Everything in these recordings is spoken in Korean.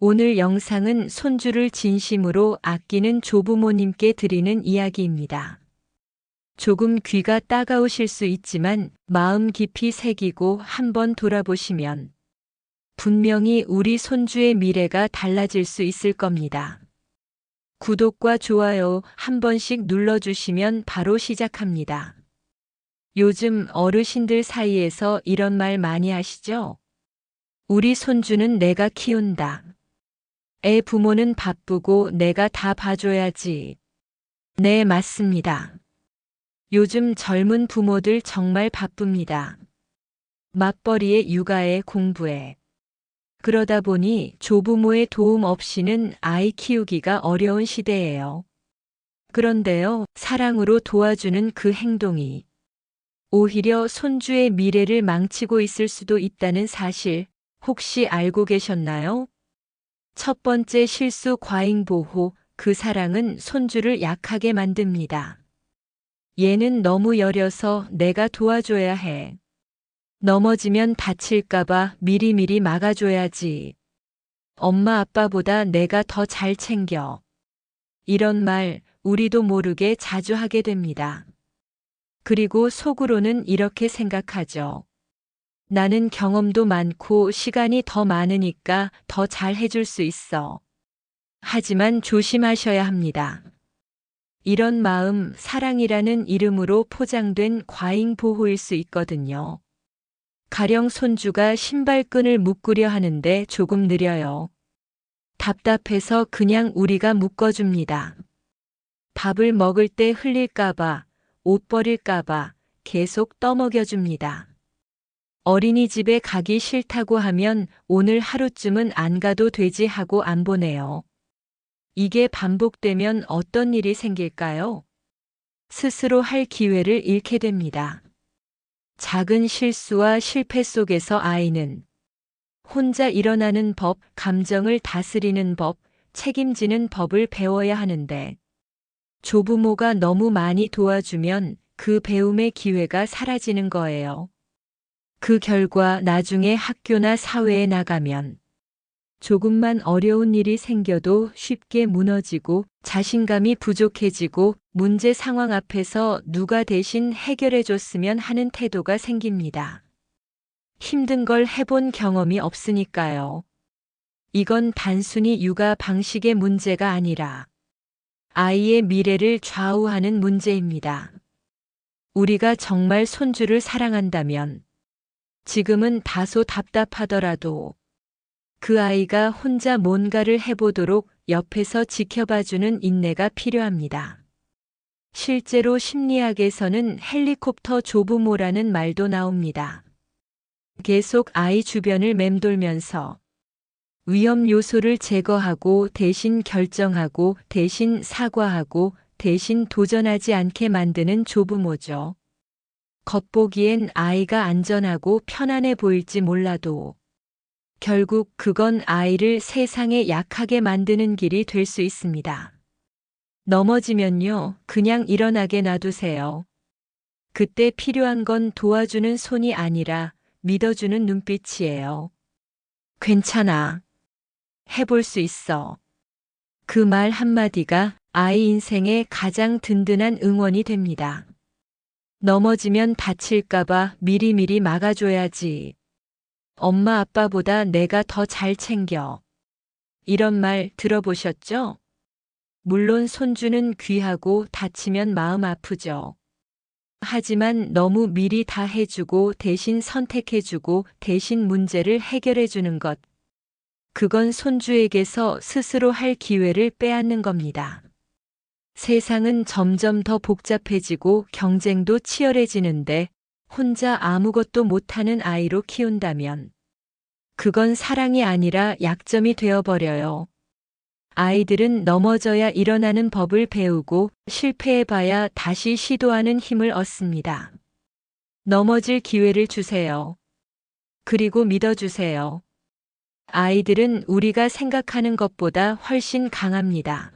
오늘 영상은 손주를 진심으로 아끼는 조부모님께 드리는 이야기입니다. 조금 귀가 따가우실 수 있지만 마음 깊이 새기고 한번 돌아보시면 분명히 우리 손주의 미래가 달라질 수 있을 겁니다. 구독과 좋아요 한 번씩 눌러주시면 바로 시작합니다. 요즘 어르신들 사이에서 이런 말 많이 하시죠? 우리 손주는 내가 키운다. 애 부모는 바쁘고 내가 다 봐줘야지. 네, 맞습니다. 요즘 젊은 부모들 정말 바쁩니다. 맞벌이에 육아에 공부에. 그러다 보니 조부모의 도움 없이는 아이 키우기가 어려운 시대예요. 그런데요, 사랑으로 도와주는 그 행동이 오히려 손주의 미래를 망치고 있을 수도 있다는 사실 혹시 알고 계셨나요? 첫 번째 실수 과잉 보호, 그 사랑은 손주를 약하게 만듭니다. 얘는 너무 여려서 내가 도와줘야 해. 넘어지면 다칠까봐 미리미리 막아줘야지. 엄마 아빠보다 내가 더 잘 챙겨. 이런 말 우리도 모르게 자주 하게 됩니다. 그리고 속으로는 이렇게 생각하죠. 나는 경험도 많고 시간이 더 많으니까 더 잘 해줄 수 있어. 하지만 조심하셔야 합니다. 이런 마음, 사랑이라는 이름으로 포장된 과잉 보호일 수 있거든요. 가령 손주가 신발끈을 묶으려 하는데 조금 느려요. 답답해서 그냥 우리가 묶어줍니다. 밥을 먹을 때 흘릴까봐, 옷 버릴까봐 계속 떠먹여줍니다. 어린이집에 가기 싫다고 하면 오늘 하루쯤은 안 가도 되지 하고 안 보내요. 이게 반복되면 어떤 일이 생길까요? 스스로 할 기회를 잃게 됩니다. 작은 실수와 실패 속에서 아이는 혼자 일어나는 법, 감정을 다스리는 법, 책임지는 법을 배워야 하는데 조부모가 너무 많이 도와주면 그 배움의 기회가 사라지는 거예요. 그 결과 나중에 학교나 사회에 나가면 조금만 어려운 일이 생겨도 쉽게 무너지고 자신감이 부족해지고 문제 상황 앞에서 누가 대신 해결해 줬으면 하는 태도가 생깁니다. 힘든 걸 해본 경험이 없으니까요. 이건 단순히 육아 방식의 문제가 아니라 아이의 미래를 좌우하는 문제입니다. 우리가 정말 손주를 사랑한다면 지금은 다소 답답하더라도 그 아이가 혼자 뭔가를 해보도록 옆에서 지켜봐주는 인내가 필요합니다. 실제로 심리학에서는 헬리콥터 조부모라는 말도 나옵니다. 계속 아이 주변을 맴돌면서 위험 요소를 제거하고 대신 결정하고 대신 사과하고 대신 도전하지 않게 만드는 조부모죠. 겉보기엔 아이가 안전하고 편안해 보일지 몰라도 결국 그건 아이를 세상에 약하게 만드는 길이 될 수 있습니다. 넘어지면요, 그냥 일어나게 놔두세요. 그때 필요한 건 도와주는 손이 아니라 믿어주는 눈빛이에요. 괜찮아. 해볼 수 있어. 그 말 한마디가 아이 인생의 가장 든든한 응원이 됩니다. 넘어지면 다칠까봐 미리미리 막아줘야지. 엄마 아빠보다 내가 더 잘 챙겨. 이런 말 들어보셨죠? 물론 손주는 귀하고 다치면 마음 아프죠. 하지만 너무 미리 다 해주고 대신 선택해주고 대신 문제를 해결해주는 것. 그건 손주에게서 스스로 할 기회를 빼앗는 겁니다. 세상은 점점 더 복잡해지고 경쟁도 치열해지는데 혼자 아무것도 못하는 아이로 키운다면 그건 사랑이 아니라 약점이 되어버려요. 아이들은 넘어져야 일어나는 법을 배우고 실패해봐야 다시 시도하는 힘을 얻습니다. 넘어질 기회를 주세요. 그리고 믿어주세요. 아이들은 우리가 생각하는 것보다 훨씬 강합니다.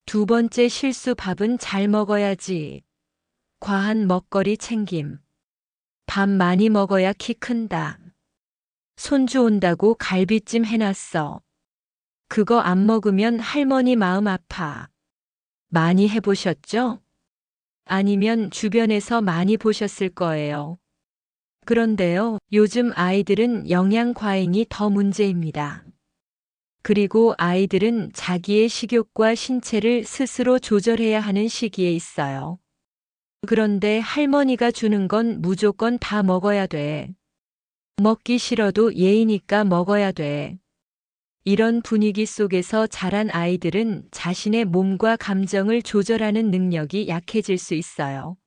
두 번째 실수, 밥은 잘 먹어야지. 과한 먹거리 챙김. 밥 많이 먹어야 키 큰다. 손주 온다고 갈비찜 해놨어. 그거 안 먹으면 할머니 마음 아파. 많이 해보셨죠? 아니면 주변에서 많이 보셨을 거예요. 그런데요, 요즘 아이들은 영양 과잉이 더 문제입니다. 그리고 아이들은 자기의 식욕과 신체를 스스로 조절해야 하는 시기에 있어요. 그런데 할머니가 주는 건 무조건 다 먹어야 돼. 먹기 싫어도 예의니까 먹어야 돼. 이런 분위기 속에서 자란 아이들은 자신의 몸과 감정을 조절하는 능력이 약해질 수 있어요.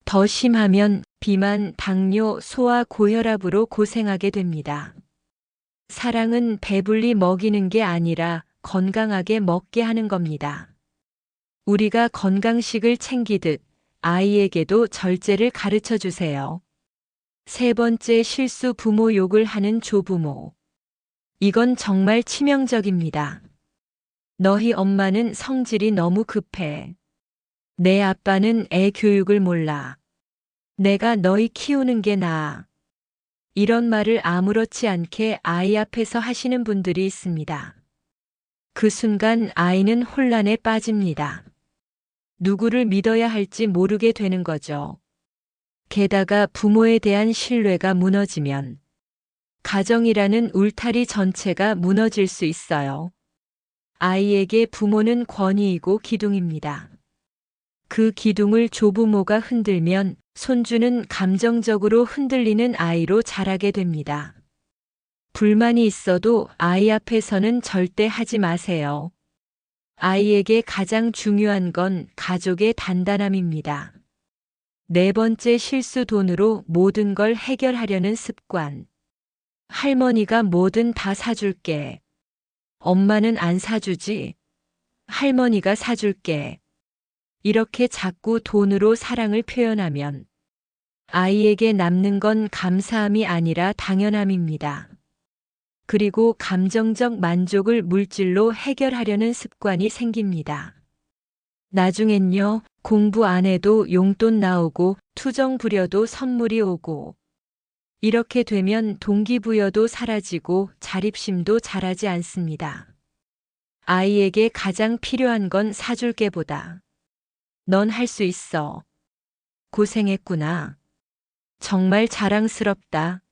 더 심하면 비만, 당뇨, 소화, 고혈압으로 고생하게 됩니다. 사랑은 배불리 먹이는 게 아니라 건강하게 먹게 하는 겁니다. 우리가 건강식을 챙기듯 아이에게도 절제를 가르쳐 주세요. 세 번째 실수, 부모 욕을 하는 조부모. 이건 정말 치명적입니다. 너희 엄마는 성질이 너무 급해. 내 아빠는 애 교육을 몰라. 내가 너희 키우는 게 나아. 이런 말을 아무렇지 않게 아이 앞에서 하시는 분들이 있습니다. 그 순간 아이는 혼란에 빠집니다. 누구를 믿어야 할지 모르게 되는 거죠. 게다가 부모에 대한 신뢰가 무너지면 가정이라는 울타리 전체가 무너질 수 있어요. 아이에게 부모는 권위이고 기둥입니다. 그 기둥을 조부모가 흔들면 손주는 감정적으로 흔들리는 아이로 자라게 됩니다. 불만이 있어도 아이 앞에서는 절대 하지 마세요. 아이에게 가장 중요한 건 가족의 단단함입니다. 네 번째 실수, 돈으로 모든 걸 해결하려는 습관. 할머니가 뭐든 다 사줄게. 엄마는 안 사주지. 할머니가 사줄게. 이렇게 자꾸 돈으로 사랑을 표현하면 아이에게 남는 건 감사함이 아니라 당연함입니다. 그리고 감정적 만족을 물질로 해결하려는 습관이 생깁니다. 나중엔요, 공부 안 해도 용돈 나오고 투정 부려도 선물이 오고, 이렇게 되면 동기부여도 사라지고 자립심도 자라지 않습니다. 아이에게 가장 필요한 건 사줄 게보다 넌 할 수 있어. 고생했구나. 정말 자랑스럽다.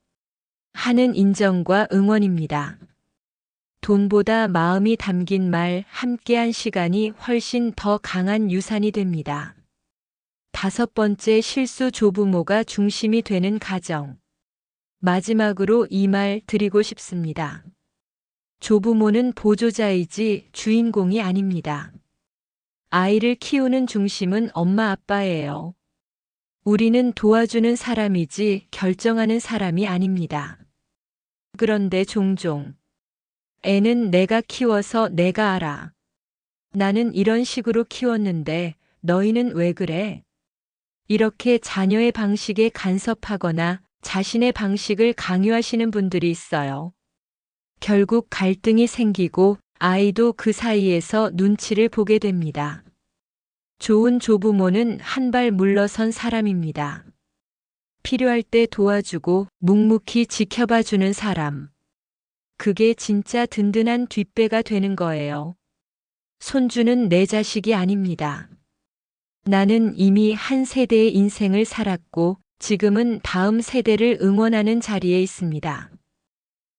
하는 인정과 응원입니다. 돈보다 마음이 담긴 말, 함께한 시간이 훨씬 더 강한 유산이 됩니다. 다섯 번째 실수, 조부모가 중심이 되는 가정. 마지막으로 이 말 드리고 싶습니다. 조부모는 보조자이지 주인공이 아닙니다. 아이를 키우는 중심은 엄마 아빠예요. 우리는 도와주는 사람이지 결정하는 사람이 아닙니다. 그런데 종종 애는 내가 키워서 내가 알아. 나는 이런 식으로 키웠는데 너희는 왜 그래? 이렇게 자녀의 방식에 간섭하거나 자신의 방식을 강요하시는 분들이 있어요. 결국 갈등이 생기고 아이도 그 사이에서 눈치를 보게 됩니다. 좋은 조부모는 한 발 물러선 사람입니다. 필요할 때 도와주고 묵묵히 지켜봐주는 사람. 그게 진짜 든든한 뒷배가 되는 거예요. 손주는 내 자식이 아닙니다. 나는 이미 한 세대의 인생을 살았고 지금은 다음 세대를 응원하는 자리에 있습니다.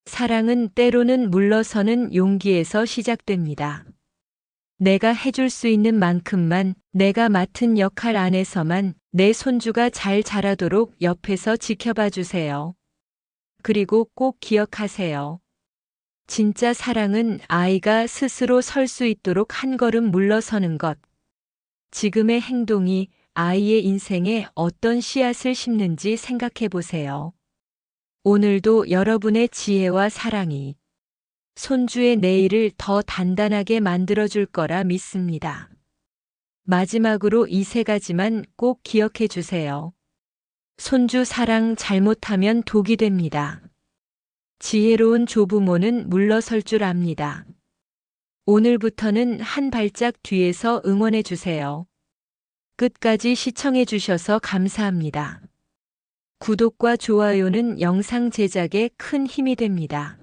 사랑은 때로는 물러서는 용기에서 시작됩니다. 내가 해줄 수 있는 만큼만, 내가 맡은 역할 안에서만 내 손주가 잘 자라도록 옆에서 지켜봐 주세요. 그리고 꼭 기억하세요. 진짜 사랑은 아이가 스스로 설 수 있도록 한 걸음 물러서는 것. 지금의 행동이 아이의 인생에 어떤 씨앗을 심는지 생각해 보세요. 오늘도 여러분의 지혜와 사랑이 손주의 내일을 더 단단하게 만들어줄 거라 믿습니다. 마지막으로 이 세 가지만 꼭 기억해 주세요. 손주 사랑 잘못하면 독이 됩니다. 지혜로운 조부모는 물러설 줄 압니다. 오늘부터는 한 발짝 뒤에서 응원해 주세요. 끝까지 시청해 주셔서 감사합니다. 구독과 좋아요는 영상 제작에 큰 힘이 됩니다.